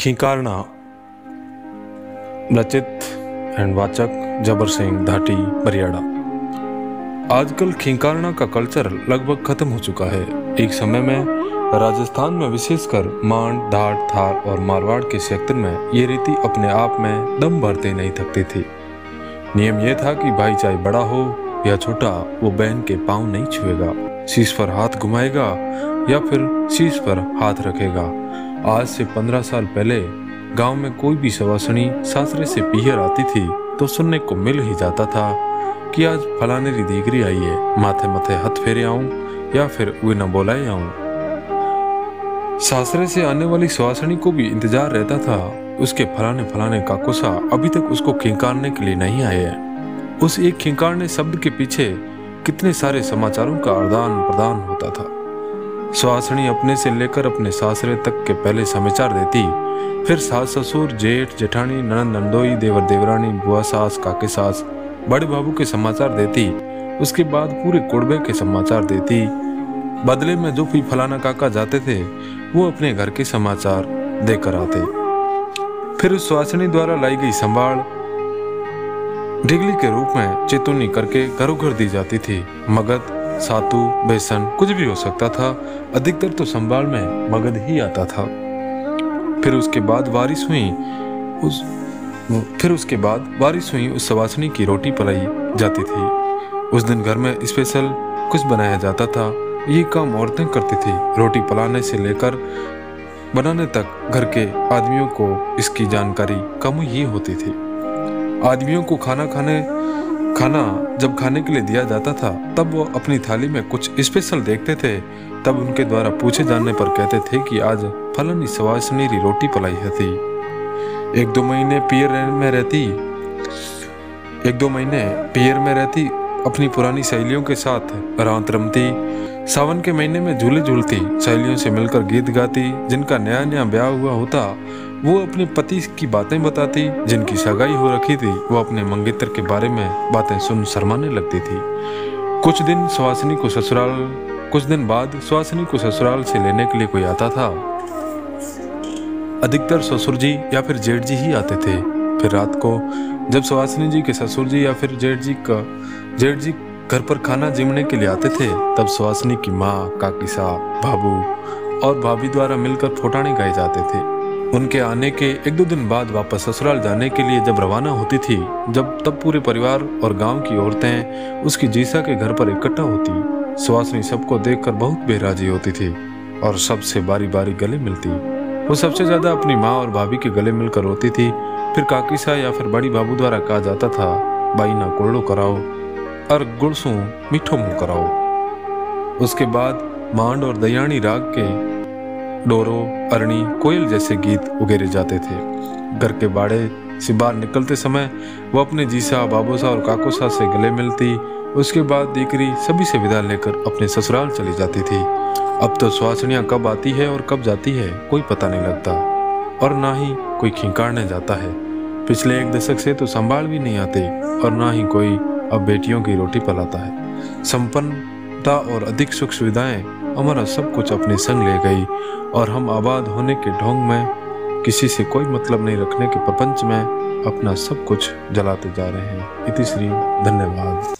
खींकारना रचित एंड वाचक जबर सिंह धाटी बरियाड़ा। आजकल खींकारना का कल्चर लगभग खत्म हो चुका है। एक समय में राजस्थान में विशेषकर मांड, धार, थार और मारवाड़ के सेक्टर में ये रीति अपने आप में दम भरते नहीं थकती थी। नियम यह था कि भाई चाहे बड़ा हो या छोटा, वो बहन के पांव नहीं छुएगा, शीश पर हाथ घुमाएगा या फिर शीश पर हाथ रखेगा। आज से 15 साल पहले गांव में कोई भी सवासनी सासरे से पीहर आती थी तो सुनने को मिल ही जाता था कि आज फलाने री दीकरी आई है, माथे माथे हाथ फेरे आऊं या फिर वे न बोलाए आऊं। सासरे से आने वाली सवासनी को भी इंतजार रहता था, उसके फलाने फलाने काकोसा अभी तक उसको खींकारने के लिए नहीं आए हैं। उस एक खींकारने शब्द के पीछे कितने सारे समाचारों का आदान प्रदान होता था। सवासनी अपने से लेकर अपने सासरे तक के पहले समाचार देती, फिर सास ससुर, जेठ जेठानी, ननद नंदोई, देवर देवरानी, बुआ सास, काके सास, बड़े बाबू के समाचार देती। उसके बाद पूरे कुड़बे के समाचार देती। बदले में जो भी फलाना काका जाते थे वो अपने घर के समाचार देकर आते। फिर उस सुहासिनी द्वारा लाई गई संभाल ढिगली के रूप में चेतुनी करके घरों घर दी जाती थी। मगध, सातू, बेसन कुछ भी हो सकता था, अधिकतर तो संभाल में मगध ही आता था। फिर उसके बाद वारिस हुई उस सवासनी की रोटी पलाई जाती थी। उस दिन घर में स्पेशल कुछ बनाया जाता था। ये काम औरतें करती थी। रोटी पलाने से लेकर बनाने तक घर के आदमियों को इसकी जानकारी कम ही होती थी। आदमियों को खाना जब खाने के लिए दिया जाता था तब वो अपनी थाली में कुछ स्पेशल देखते थे। तब उनके द्वारा पूछे जाने पर कहते थे कि आज फलानी सवासनी री रोटी पलाई थी। एक दो महीने पियर में रहती अपनी पुरानी सहेलियों के साथ रात रमती। सावन के महीने में झूले झूलती, सहेलियों से मिलकर गीत गाती। जिनका नया नया ब्याह हुआ होता वो अपने पति की बातें बताती। जिनकी सगाई हो रखी थी वो अपने मंगेतर के बारे में बातें सुन शर्माने लगती थी। कुछ दिन बाद सुहासिनी को ससुराल से लेने के लिए कोई आता था। अधिकतर ससुर जी या फिर जेठ जी ही आते थे। फिर रात को जब सुहासिनी जी के ससुर जी या फिर जेठ जी घर पर खाना जिमने के लिए आते थे तब सुहासिनी की माँ, काकी साहब, भाभू और भाभी द्वारा मिलकर फोटाने गाए जाते थे। उनके आने के 1-2 दिन बाद वापस ससुराल जाने के लिए जब रवाना होती थी तब पूरे परिवार और गांव की औरतें उसकी जीसा के घर पर इकट्ठा होती। सुहासिनी सबको देखकर बहुत बेराजी होती थी और सबसे बारी बारी गले मिलती। वो सबसे ज्यादा अपनी माँ और भाभी के गले मिलकर रोती थी। फिर काकी सा या फिर बड़ी बाबू द्वारा कहा जाता था, बाई ना कोड़ो कराओ और गुड़सू मीठो मुंह कराओ। उसके बाद मांड और दयानी राग के डोरो, अरणी, कोयल जैसे गीत उगेरे जाते थे। घर के बाड़े से बाहर निकलते समय वो अपने जीसा, बाबूसा और काकोसा से गले मिलती। उसके बाद दीकरी सभी से विदा लेकर अपने ससुराल चली जाती थी। अब तो सुहासिनियां कब आती है और कब जाती है कोई पता नहीं लगता, और ना ही कोई खींकारने जाता है। पिछले 1 दशक से तो संभाल भी नहीं आते और ना ही कोई अब बेटियों की रोटी पलाता है। संपन्नता और अधिक सुख सुविधाएं हमारा सब कुछ अपने संग ले गई और हम आबाद होने के ढोंग में, किसी से कोई मतलब नहीं रखने के प्रपंच में अपना सब कुछ जलाते जा रहे हैं। इति श्री, धन्यवाद।